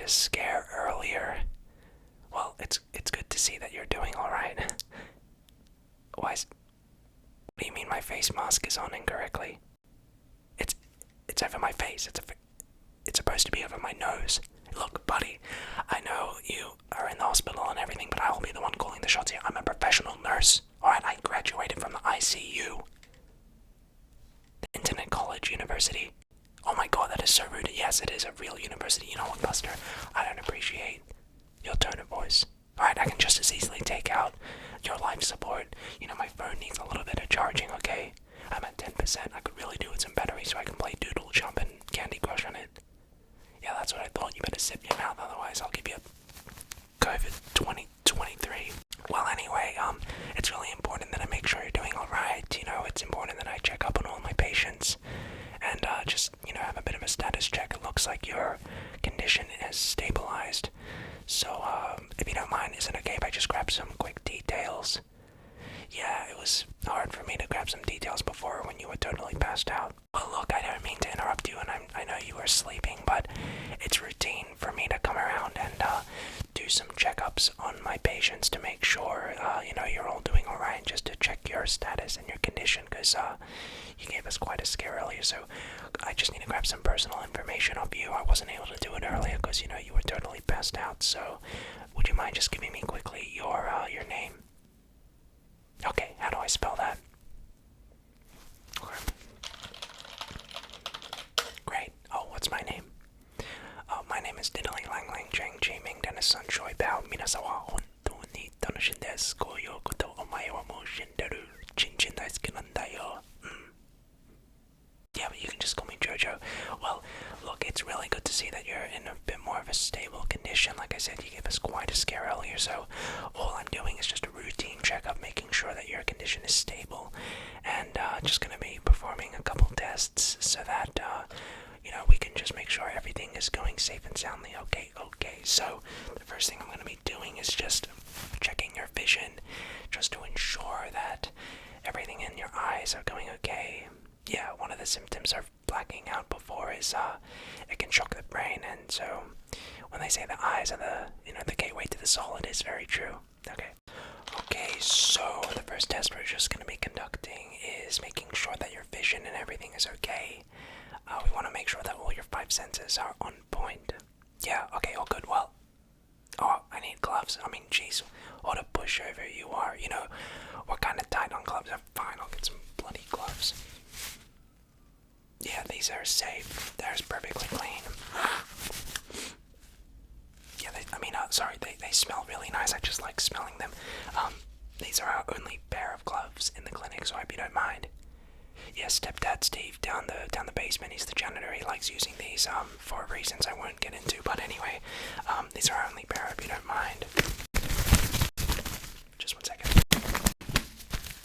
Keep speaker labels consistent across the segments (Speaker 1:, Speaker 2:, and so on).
Speaker 1: a scare earlier. Well, it's good to see that you're doing alright. What do you mean my face mask is on incorrectly? It's over my face. It's supposed to be over my nose. Look, buddy, I know you are in the hospital and everything, but I will be the one calling the shots here. I'm a professional nurse. Alright, I graduated from the ICU. The Internet College University. Oh my god, that is so rude. Yes, it is a real university. You know what, Buster? I don't appreciate your tone of voice. Alright, I can just as easily take out your life support. You know, my phone needs a little bit of charging, okay? I'm at 10%. I could really do with some battery so I can play Doodle Jump and Candy Crush on it. Yeah, that's what I thought. You better sip your mouth, otherwise I'll give you a COVID 2023. Well, anyway, it's really important that I make sure you're doing alright. You know, it's important that I check up on all my patients and just, you know, have a bit of a status check. It looks like your condition is stabilized. So, if you don't mind, is it okay if I just grab some quick details? Yeah, it was hard for me to grab some details before when you were totally passed out. Well, look, I don't mean to interrupt you, and I know you were sleeping, but it's routine for me to come around and do some checkups on my patients to make sure, you know, you're all doing alright, just to check your status and your condition, because you gave us quite a scare earlier, so I just need to grab some personal information of you. I wasn't able to do it earlier because, you know, you were totally passed out, so would you mind just giving me quickly your name? Okay, how do I spell that? Okay. Great. Oh, what's my name? My name is Diddly Lang Lang Chang Chi Ming Dennis Sun Choi Bao Minasawa Honto ni Tanoshin Desu Koyo Koto Omae wa Mo Shinderu Chinchin Daisuke Nandayo. Yeah, but you can just call me Jojo. Well, look, it's really good to see that you're in a bit more of a stable condition. Like I said, you gave us quite a scare earlier, so all I'm doing is just a routine checkup, making sure that your condition is stable, and just going to be performing a couple tests so that, you know, we can just make sure everything is going safe and soundly. Okay, so the first thing I'm going to be doing is just checking your vision, just to ensure that everything in your eyes are going okay. Yeah, one of the symptoms of blacking out before is it can shock the brain, and so when they say the eyes are the gateway to the soul, it is very true. Okay, so the first test we're just going to be conducting is making sure that your vision and everything is okay. We want to make sure that all your 5 senses are on point. Yeah, okay, all good. Well, I need gloves. I mean, jeez, what a pushover you are. You know, we're kind of tight on gloves. Fine, I'll get some bloody gloves. Yeah, these are safe. They're perfectly clean. Yeah, they smell really nice. I just like smelling them. These are our only pair of gloves in the clinic, so I hope you don't mind. Yes, Stepdad Steve down the basement. He's the janitor. He likes using these for reasons I won't get into. But anyway, these are our only pair. If you don't mind. Just 1 second.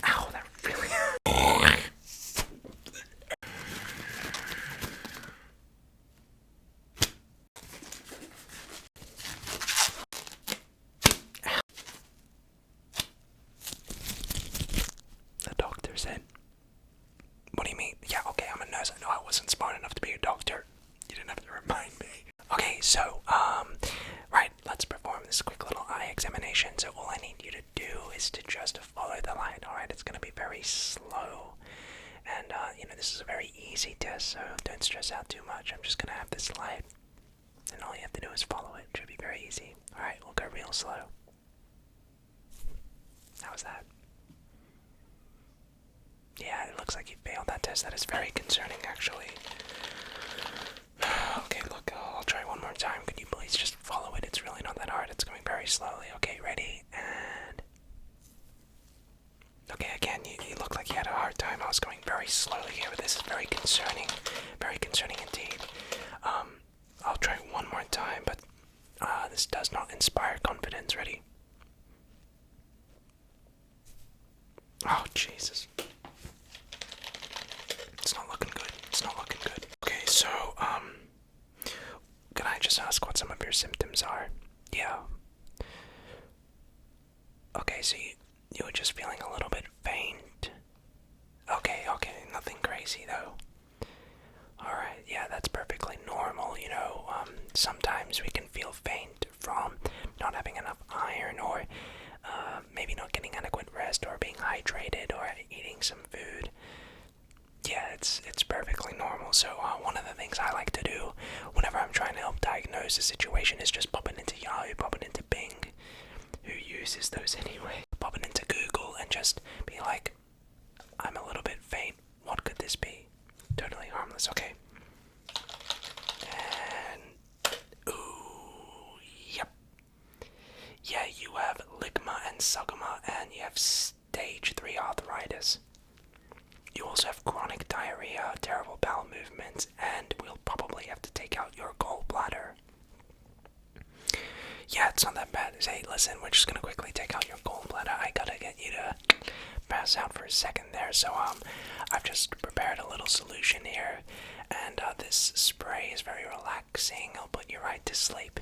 Speaker 1: Ow, that really. The doctor said. What do you mean? Yeah, okay, I'm a nurse. I know I wasn't smart enough to be a doctor. You didn't have to remind me. Okay, so, right, let's perform this quick little eye examination. So all I need you to do is to just follow the light, alright? It's gonna be very slow. And, you know, this is a very easy test, so don't stress out too much. I'm just gonna have this light, and all you have to do is follow it. It should be very easy. Alright, we'll go real slow. How's that? Yeah, it looks like you failed that test. That is very concerning, actually. Okay, look, I'll try one more time. Could you please just follow it? It's really not that hard. It's going very slowly. Okay, ready? And... okay, again, you look like you had a hard time. I was going very slowly here, but this is very concerning. Very concerning indeed. I'll try one more time, but this does not inspire confidence. Ready? Oh, Jesus. It's not looking good. It's not looking good. Okay, so, can I just ask what some of your symptoms are? Yeah. Okay, so you were just feeling a little bit faint. Okay, nothing crazy though. Alright, yeah, that's perfectly normal, you know, sometimes we can feel feel faint from not having enough iron, or maybe not getting adequate rest, or being hydrated, or eating some food, yeah, it's perfectly normal. So one of the things I like to do whenever I'm trying to help diagnose a situation is just pop it into Yahoo, pop it into Bing. Who uses those anyway? Pop it into Google and just be like, I'm a little bit faint. What could this be? Totally harmless. Okay. And ooh, yep. Yeah, you have ligma and sagoma, and you have stage 3 arthritis. You also have chronic diarrhea, terrible bowel movements, and we'll probably have to take out your gallbladder. Yeah, it's not that bad. Hey, listen, we're just gonna quickly take out your gallbladder. I gotta get you to pass out for a second there. So, I've just prepared a little solution here, and this spray is very relaxing. I'll put you right to sleep.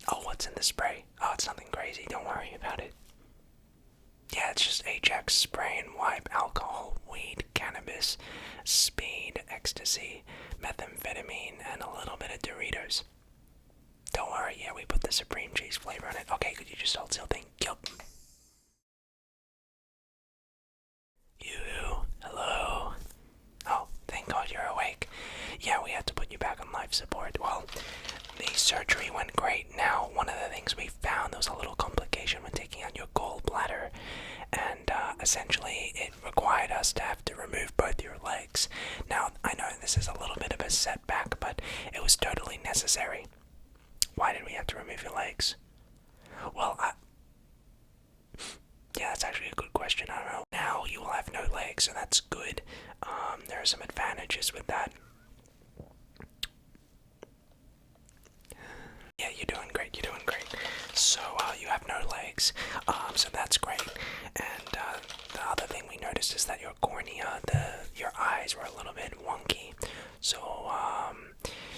Speaker 1: Oh, what's in the spray? Oh, it's nothing crazy. Don't worry about it. Yeah, it's just Ajax spray and wipe, alcohol, weed, cannabis, speed, ecstasy, methamphetamine, and a little bit of Doritos. Don't worry, yeah, we put the supreme cheese flavor in it. Okay, could you just hold still? Thank you. You, hello? Oh, thank God you're awake. Yeah, we had to put you back on life support. Well, the surgery went great. Now, one of the things we found, there was a little complication when taking out your gallbladder, and essentially it required us to have to remove both your legs. Now, I know this is a little bit of a setback, but it was totally necessary. Why did we have to remove your legs? Well, yeah, that's actually a good question. I don't know. Now you will have no legs, so that's good. There are some advantages with that. Yeah, you're doing great, you're doing great. So, you have no legs, so that's great. And, the other thing we noticed is that your cornea, your eyes were a little bit wonky. So,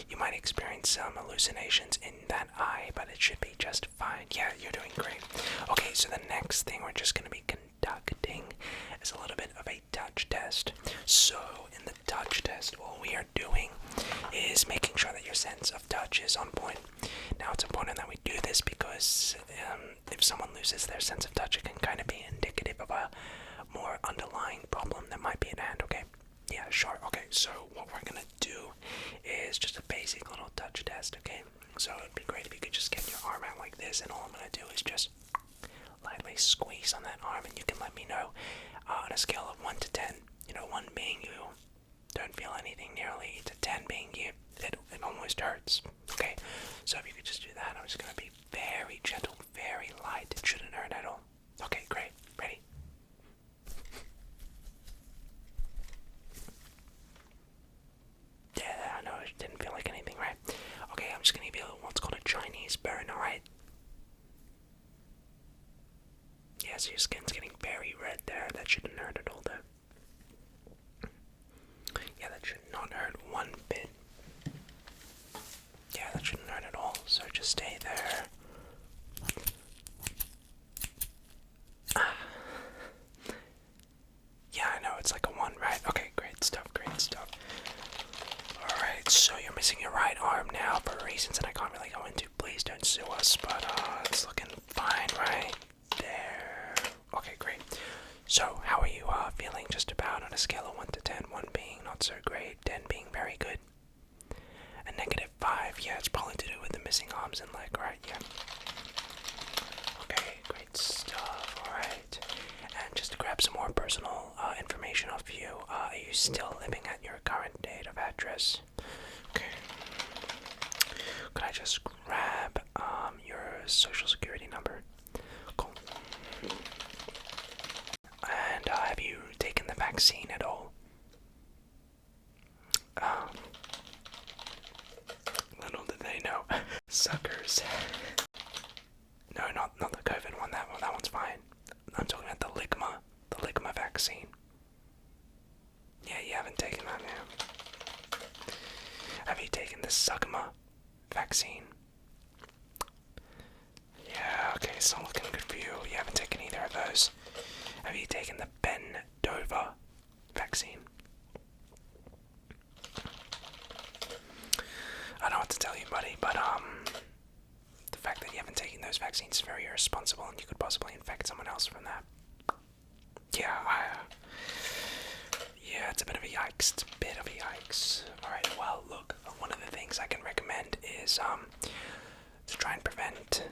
Speaker 1: you might experience some hallucinations in that eye, but it should be just fine. Yeah, you're doing great. Okay, so the next thing we're just gonna be conducting is a little bit of a touch test. So, in the touch test, what we are doing is making sure that your sense of touch is on point. Now, it's important that we do this because if someone loses their sense of touch, it can kind of be indicative of a more underlying problem that might be at hand, okay? Yeah, sure. Okay, so what we're gonna do is just a basic little touch test, okay? So it'd be great if you could just get your arm out like this, and all I'm gonna do is just lightly squeeze on that arm, and you can let me know on a scale of 1 to 10. 1 being you don't feel anything nearly, to 10 being you, it almost hurts. Okay, so if you could just do that, I'm just gonna be very gentle, very light. It shouldn't hurt at all. Okay, great. Ready? Yeah, I know it didn't feel like anything, right? Okay, I'm just gonna give you what's called a Chinese burn, alright? Yeah, so your skin's getting very red there. That shouldn't hurt at all, though. Yeah, that should not hurt one bit. Yeah, that shouldn't hurt at all, so just stay there. Yeah, I know, it's like a 1, right? Okay, great stuff, great stuff. Alright, so you're missing your right arm now for reasons that I can't really go into. Please don't sue us, but it's looking fine right there. Okay, great. So, how are you feeling just about on a scale of 1 to 10? 1 being not so great, 10 being very good. And -5, yeah, it's probably to do with the missing arms and leg, right? Yeah. Okay, great stuff, alright. And just to grab some more personal information off you, are you still living at your current date of address? Okay. Could I just grab your social security number? Cool. And have you taken the vaccine at all? Little did they know. Suckers. No, not the COVID one. That one's fine. I'm talking about the ligma vaccine. Yeah, you haven't taken that now. Have you taken the sagoma vaccine? Yeah, okay, it's not looking good for you. You haven't taken either of those. Have you taken the Bendova vaccine? I don't know what to tell you, buddy, but those vaccines is very irresponsible, and you could possibly infect someone else from that. Yeah, yeah, it's a bit of a yikes. It's a bit of a yikes. Alright, well, look, one of the things I can recommend is, to try and prevent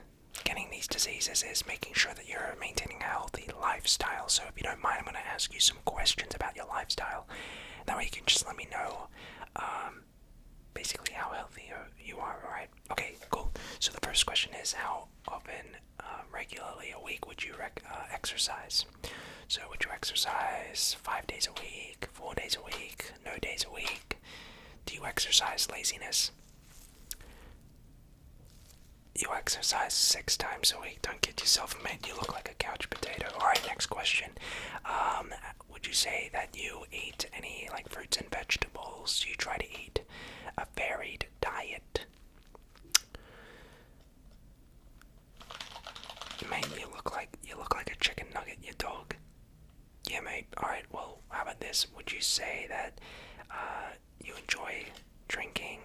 Speaker 1: getting these diseases is making sure that you're maintaining a healthy lifestyle. So if you don't mind, I'm going to ask you some questions about your lifestyle. That way you can just let me know, basically how healthy you are, alright? Okay, cool. So the first question is, how often, regularly a week would you exercise? So would you exercise 5 days a week, 4 days a week, no days a week? Do you exercise laziness? You exercise 6 times a week. Don't get yourself made. You look like a couch potato. Alright, next question. Would you say that you eat any like fruits and vegetables? Do you try to eat a varied diet? Mate, you look like a chicken nugget, you dog. Yeah, mate. Alright, well, how about this? Would you say that you enjoy drinking?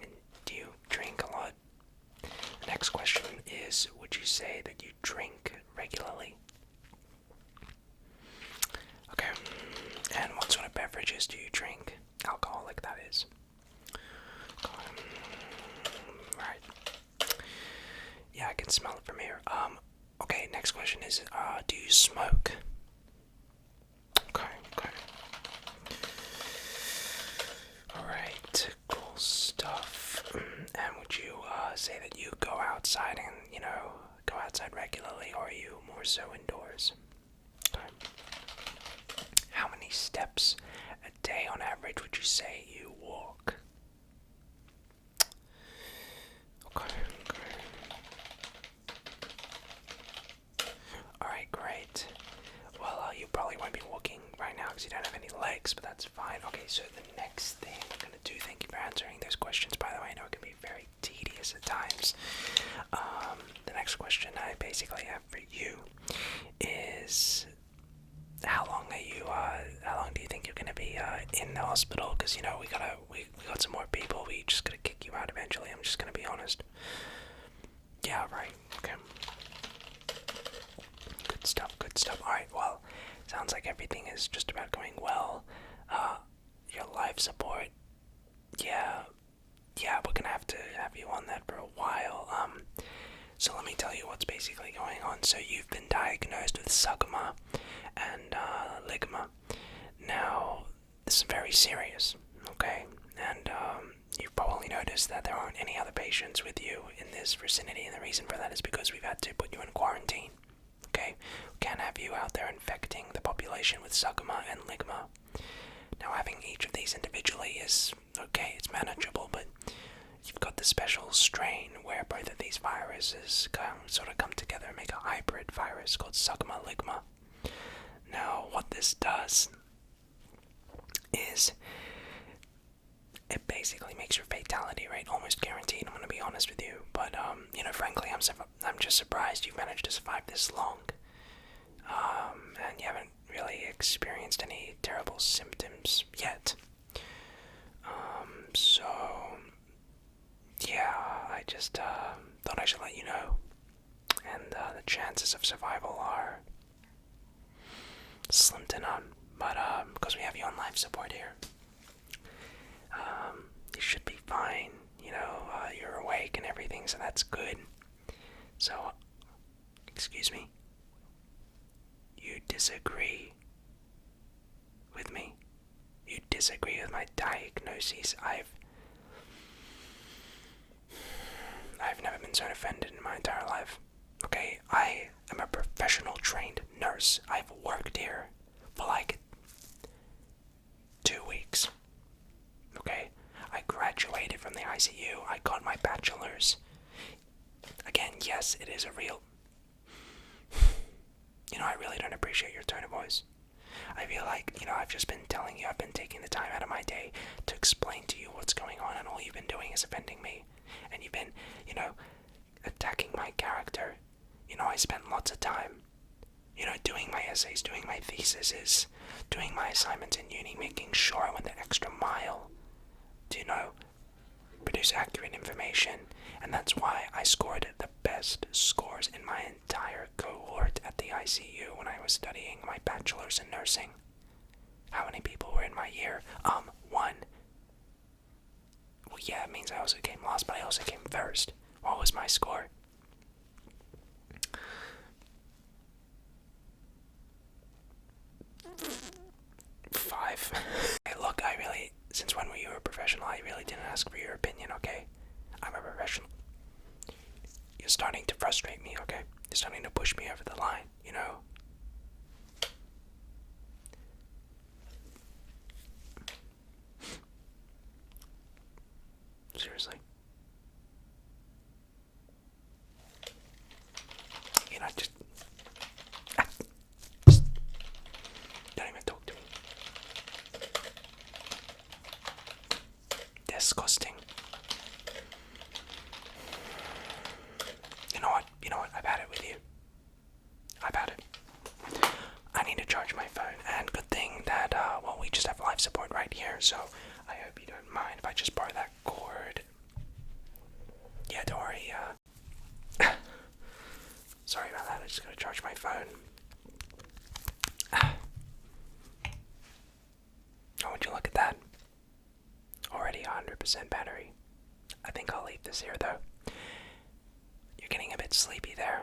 Speaker 1: Do you drink a lot? The next question is, would you say that you drink regularly? Okay. And what sort of beverages do you drink? Alcoholic, that is. Right. Yeah, I can smell it from here. Okay, next question is, do you smoke? Okay. Alright, cool stuff. And would you say that you go outside and, go outside regularly, or are you more so indoors? Okay. How many steps a day on average would you say you walk? Okay. Alright, great. Well, you probably won't be walking right now because you don't have any legs, but that's fine. Okay, so the next thing I'm going to do, thank you for answering those questions, by the way. I know it can be very tedious at times. The next question I basically have for you is, how long do you think you're going to be in the hospital? Because, we got some more people. We just gotta kick you out eventually. I'm just going to be honest. Yeah, right. Okay. Good stuff. Alright, well, sounds like everything is just about going well. Your life support, yeah, we're gonna have to have you on that for a while. So let me tell you what's basically going on. So you've been diagnosed with sarcoma and ligma. Now, this is very serious, okay? And you've probably noticed that there aren't any other patients with you in this vicinity, and the reason for that is because we've had to put you in quarantine. Okay, we can't have you out there infecting the population with sarcoma and ligma. Now, having each of these individually is okay, it's manageable, but you've got the special strain where both of these viruses sort of come together and make a hybrid virus called sarcoma ligma. Now, what this does is it basically makes your fatality rate almost guaranteed. I'm going to be honest with you, but frankly, I'm just surprised you've managed to survive this long, and you haven't really experienced any terrible symptoms yet. So yeah, I just thought I should let you know, and the chances of survival are slim to none. But because we have you on life support here, you should be fine. You're awake and everything, so that's good. So, excuse me, you disagree with me? You disagree with my diagnosis? I've never been so offended in my entire life. Okay, I am a professional trained nurse. I've worked here for like 2 weeks. Okay, I graduated from the ICU. I got my bachelor's. Again, yes, it is a real... I really don't appreciate your tone of voice. I feel like, I've just been telling you, I've been taking the time out of my day to explain to you what's going on, and all you've been doing is offending me. And you've been, attacking my character. I spent lots of time, doing my essays, doing my theses, doing my assignments in uni, making sure I went the extra mile to, produce accurate information. And that's why I scored the best scores in my entire cohort at the ICU when I was studying my bachelor's in nursing. How many people were in my year? One. Well, yeah, it means I also came last, but I also came first. What was my score? 5. Hey, look, since when were you a professional? I really didn't ask for your opinion, okay? I'm a professional. You're starting to frustrate me, okay? You're starting to push me over the line, you know? Seriously. You know, just don't even talk to me. Disgusting. You know what? I've had it with you. I've had it. I need to charge my phone, and good thing that, well, we just have life support right here, so I hope you don't mind if I just borrow that cord. Yeah, don't worry, sorry about that, I just gotta charge my phone. Oh, would you look at that? Already 100% battery. I think I'll leave this here, though. You're getting a bit sleepy there.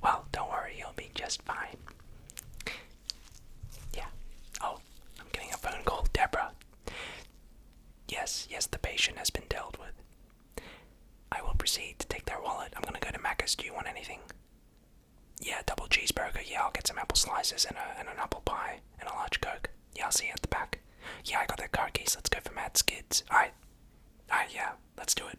Speaker 1: Well, don't worry, you'll be just fine. Yeah. Oh, I'm getting a phone call. Deborah. Yes, the patient has been dealt with. I will proceed to take their wallet. I'm gonna go to Macca's. Do you want anything? Yeah, double cheeseburger. Yeah, I'll get some apple slices and an apple pie and a large Coke. Yeah, I'll see you at the back. Yeah, I got their car keys. Let's go for Mad Skids. Alright, yeah, let's do it.